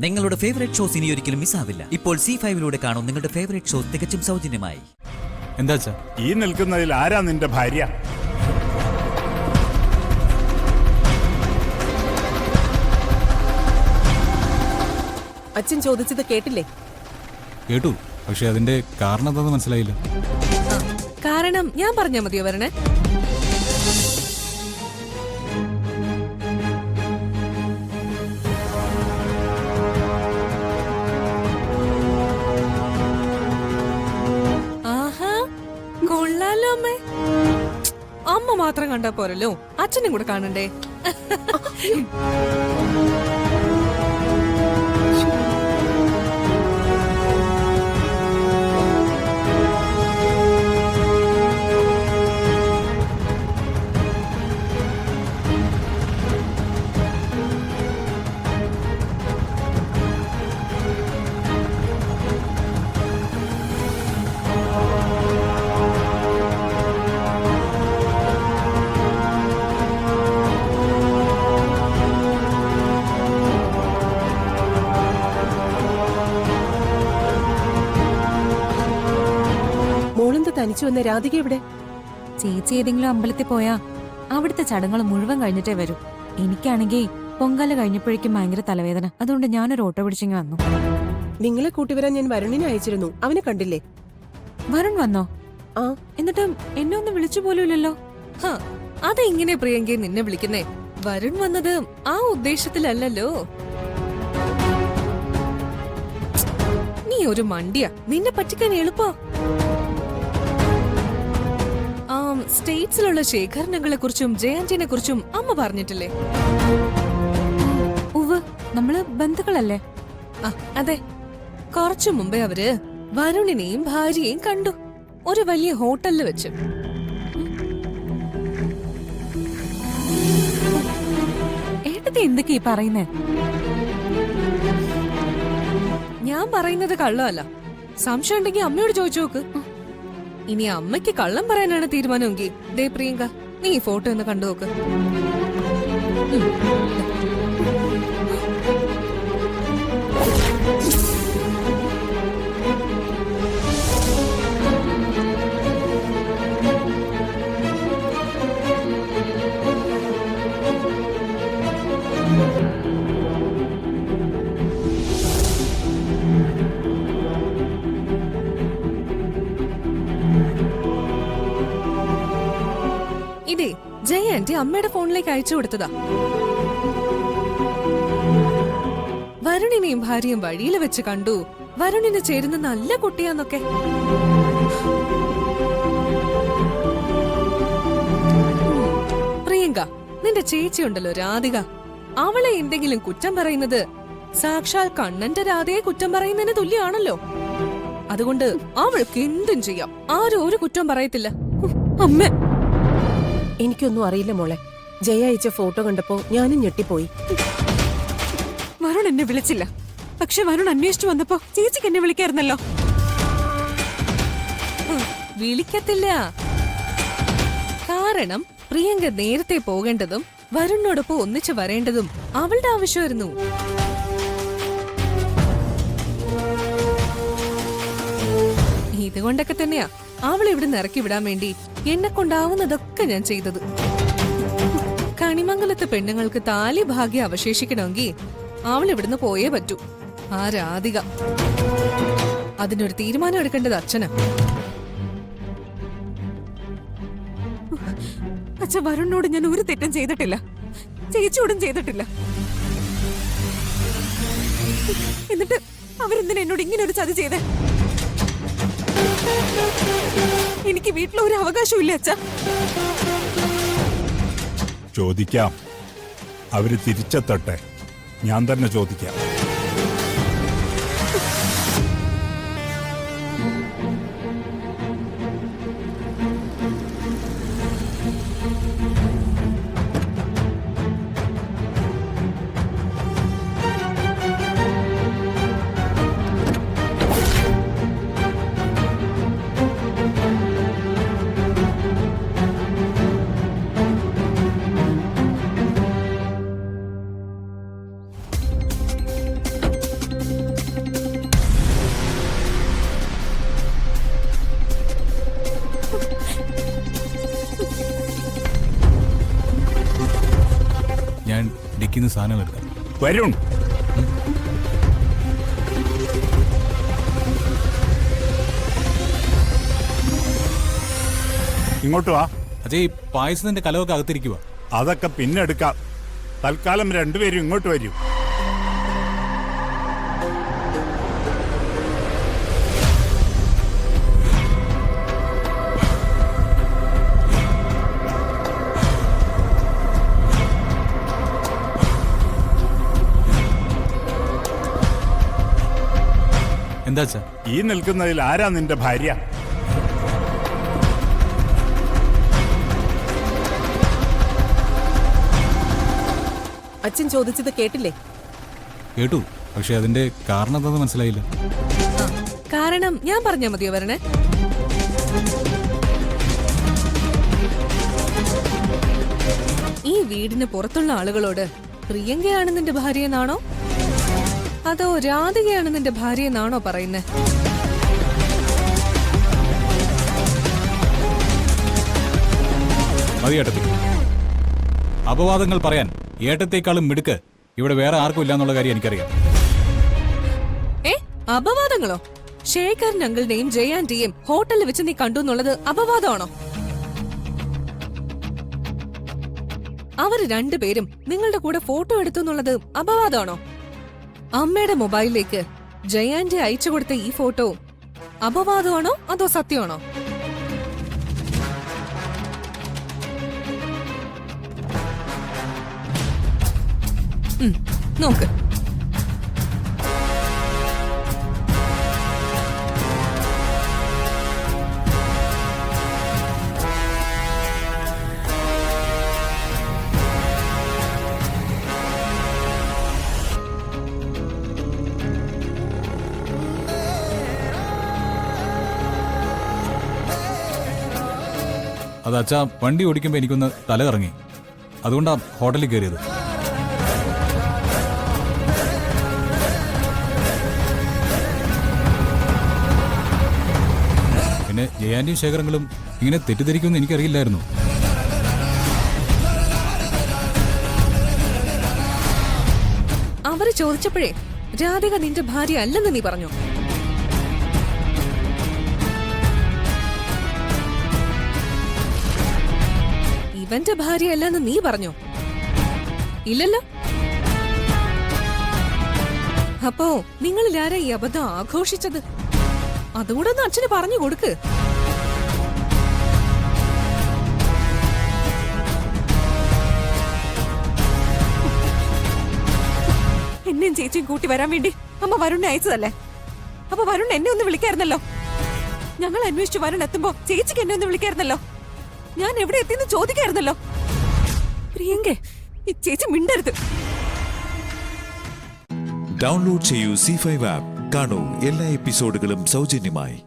നിങ്ങളുടെ favourite shows ഇനി ഒരിക്കലും മിസ്സാവില്ല. ഇപ്പോൾ C5 കാണും നിങ്ങളുടെ ഫേവറേറ്റ് ഷോസ് തികച്ചും സൗജന്യമായി. എന്താ ഈ നിൽക്കുന്നതിൽ ആരാ നിന്റെ ഭാര്യ? അച്ഛൻ ചോദിച്ചത് കേട്ടില്ലേ? കേട്ടു, പക്ഷെ അതിന്റെ കാരണം എന്താണെന്ന് മനസ്സിലായില്ല. കാരണം ഞാൻ പറഞ്ഞാ മതിയോ വരണേ? ആഹാ, കൊള്ളാലോ അമ്മേ. അമ്മ മാത്രം കണ്ടാ പോരല്ലോ, അച്ഛനും കൂടെ കാണണ്ടേ? തനിച്ചു വന്ന രാധിക എവിടെ? ചേച്ചി ഏതെങ്കിലും അമ്പലത്തിൽ പോയാ അവിടുത്തെ ചടങ്ങുകൾ മുഴുവൻ കഴിഞ്ഞിട്ടേ വരൂ. എനിക്കാണെങ്കിൽ പൊങ്കാല കഴിഞ്ഞപ്പോഴേക്കും ഭയങ്കര തലവേദന. അതുകൊണ്ട് ഞാനൊരു ഓട്ടോ പിടിച്ചിങ്ങ് വന്നു. നിങ്ങളെ കൂട്ടിവരാൻ ഞാൻ വരുണിനെ അയച്ചിരുന്നു. അവനെ കണ്ടില്ലേ? വരുൺ വന്നോ? ആ. എന്നിട്ടും എന്നെ ഒന്നും വിളിച്ചു പോലുമില്ലല്ലോ. അതെങ്ങനെ പ്രിയങ്കയെ നിന്നെ വിളിക്കുന്നേ? വരുൺ വന്നത് ആ ഉദ്ദേശത്തിലല്ലോ. നീ ഒരു മണ്ടിയാ, നിന്നെ പറ്റിക്കാൻ എളുപ്പാ. സ്റ്റേറ്റ്സിലുള്ള ശേഖരണങ്ങളെ കുറിച്ചും ജയാന്റിനെ കുറിച്ചും അമ്മ പറഞ്ഞിട്ടില്ലേ? ഉവ്വ്, നമ്മള് ബന്ധുക്കളല്ലേ? അതെ. കുറച്ചു മുമ്പേ അവര് വരുണിനെയും ഭാര്യയെയും കണ്ടു, ഒരു വലിയ ഹോട്ടലിൽ വെച്ച്. ഏട്ടത്തി എന്തൊക്കെയാ പറയുന്നേ? ഞാൻ പറയുന്നത് കള്ളമല്ല. സംശയം ഉണ്ടെങ്കിൽ അമ്മയോട് ചോദിച്ചു നോക്ക്. ഇനി അമ്മയ്ക്ക് കള്ളം പറയാനാണ് തീരുമാനമെങ്കിൽ ദേ പ്രിയങ്ക, നീ ഈ ഫോട്ടോ ഒന്ന് കണ്ടു നോക്ക്. ഇതേ ജയന്റി അമ്മയുടെ ഫോണിലേക്ക് അയച്ചു കൊടുത്തതാ. വരുണിനെയും ഭാര്യയും വഴിയിൽ വെച്ച് കണ്ടു, വരുണിന് ചേരുന്ന നല്ല കുട്ടിയാന്നൊക്കെ. പ്രിയങ്ക, നിന്റെ ചേച്ചി ഉണ്ടല്ലോ രാധിക, അവളെ എന്തെങ്കിലും കുറ്റം പറയുന്നത് സാക്ഷാൽ കണ്ണന്റെ രാധയെ കുറ്റം പറയുന്നതിന് തുല്യമാണല്ലോ. അതുകൊണ്ട് അവൾക്ക് എന്തും ചെയ്യാം, ആരും ഒരു കുറ്റം പറയത്തില്ല. അമ്മ, എനിക്കൊന്നും അറിയില്ല മോളെ. ജയ അയച്ച ഫോട്ടോ കണ്ടപ്പോ ഞാനും ഞെട്ടിപ്പോയി. വരുൺ എന്നെ വിളിച്ചില്ല, പക്ഷെ വരുൺ അന്വേഷിച്ചു വന്നപ്പോ ചേച്ചിക്ക് എന്നെ വിളിക്കായിരുന്നല്ലോ. വിളിക്കത്തില്ല. കാരണം പ്രിയങ്ക നേരത്തെ പോകേണ്ടതും വരുണിനോടൊപ്പം ഒന്നിച്ചു വരേണ്ടതും അവളുടെ ആവശ്യമായിരുന്നു. ഇതുകൊണ്ടൊക്കെ തന്നെയാ അവൾ ഇവിടുന്ന് ഇറക്കി വിടാൻ വേണ്ടി എന്നെ കൊണ്ടാവുന്നതൊക്കെ ഞാൻ ചെയ്തത്. കണിമംഗലത്തെ പെണ്ണുങ്ങൾക്ക് താലി ഭാഗ്യം അവശേഷിക്കണമെങ്കിൽ അവൾ ഇവിടുന്ന് പോയേ പറ്റൂ. ആ രാധിക, അതിനൊരു തീരുമാനം എടുക്കേണ്ടത് അച്ഛനാ. അച്ഛൻ വരുണിനോട് ഞാൻ ഒരു തെറ്റും ചെയ്തിട്ടില്ല, ചേച്ചിയോടും ചെയ്തിട്ടില്ല. എന്നിട്ട് അവരെന്തിനാ എന്നോട് ഇങ്ങനെ ഒരു ചതി ചെയ്തേ? എനിക്ക് വീട്ടിലൊരു അവകാശവും ഇല്ല അച്ഛാ. ചോദിക്കാം, അവര് തിരിച്ചെത്തട്ടെ. ഞാൻ തന്നെ ചോദിക്കാം. ബൈക്കിൽ നിന്ന് സാധനങ്ങൾ എടുക്കാം. വരുൺ, ഇങ്ങോട്ട് വാ. അച്ഛാ ഈ പായസത്തിന്റെ കലമൊക്കെ അകത്തിരിക്കുക. അതൊക്കെ പിന്നെ എടുക്കാം. തൽക്കാലം രണ്ടുപേരും ഇങ്ങോട്ട് വരൂ. എന്താ അച്ഛാ? ഈ നിൽക്കുന്നതിൽ ആരാ നിന്റെ ഭാര്യ? അച്ഛൻ ചോദിച്ചത് കേട്ടില്ലേ? കേട്ടു, പക്ഷെ അതിന്റെ കാരണം എന്താണെന്ന് മനസ്സിലായില്ല. കാരണം ഞാൻ പറഞ്ഞാ മതിയോ വരണേ? ഈ വീടിന് പുറത്തുള്ള ആളുകളോട് പ്രിയങ്കയാണ് നിന്റെ ഭാര്യയെന്നാണോ അതോ രാധികയാണ് നിന്റെ ഭാര്യയെന്നാണോ പറയുന്നേ? മതി ഏട്ടത്തി. അപവാദങ്ങൾ പറയാൻ ഏട്ടത്തേക്കാളും മിടുക്ക് ഇവിടെ വേറെ ആർക്കും ഇല്ലാന്നുള്ള കാര്യം എനിക്കറിയാം. അപവാദങ്ങളോ? ശേഖരൻ അങ്കിളിനെയും ജയാന്റിയെയും ഹോട്ടലിൽ വെച്ച് നീ കണ്ടു എന്നുള്ളത് അപവാദമാണോ? അവര് രണ്ടുപേരും നിങ്ങളുടെ കൂടെ ഫോട്ടോ എടുത്തു എന്നുള്ളത് അപവാദമാണോ? അമ്മയുടെ മൊബൈലിലേക്ക് ജയാന്റി അയച്ചു കൊടുത്ത ഈ ഫോട്ടോ അപവാദമാണോ അതോ സത്യമാണോ? നോക്ക്. അത് അച്ഛാ വണ്ടി ഓടിക്കുമ്പോൾ എനിക്കൊന്ന് തല കറങ്ങി, അതുകൊണ്ടാ ഹോട്ടലിൽ കയറിയത്. പിന്നെ ജയാന്റിയും ശേഖരങ്ങളും ഇങ്ങനെ തെറ്റിദ്ധരിക്കുമെന്ന് എനിക്കറിയില്ലായിരുന്നു. അവര് ചോദിച്ചപ്പോഴേ രാധിക നിന്റെ ഭാര്യ അല്ലെന്ന് നീ പറഞ്ഞു. ഇവന്റെ ഭാര്യ അല്ലെന്ന് നീ പറഞ്ഞു ഇല്ലല്ലോ. അപ്പോ നിങ്ങളിൽ ആരാ ഈ അബദ്ധം ആഘോഷിച്ചത്? അതുകൂടെ ഒന്ന് അച്ഛന് പറഞ്ഞു കൊടുക്ക്. എന്നെയും ചേച്ചിയും കൂട്ടി വരാൻ വേണ്ടി അമ്മ വരുണിനെ അയച്ചതല്ലേ? അപ്പൊ വരുൺ എന്നെ ഒന്ന് വിളിക്കായിരുന്നല്ലോ. ഞങ്ങൾ അന്വേഷിച്ചു വരുൺ എത്തുമ്പോ ചേച്ചിക്ക് എന്നെ ഒന്ന് വിളിക്കായിരുന്നല്ലോ. ഞാൻ എവിടെ എത്തിയെന്ന് ചോദിക്കായിരുന്നല്ലോ. പ്രിയങ്കേ, ഈ ചേച്ചി മിണ്ടരുത്. ഡൗൺലോഡ് ചെയ്യൂ C5 ആപ്പ്. കാണൂ എല്ലാ എപ്പിസോഡുകളും സൗജന്യമായി.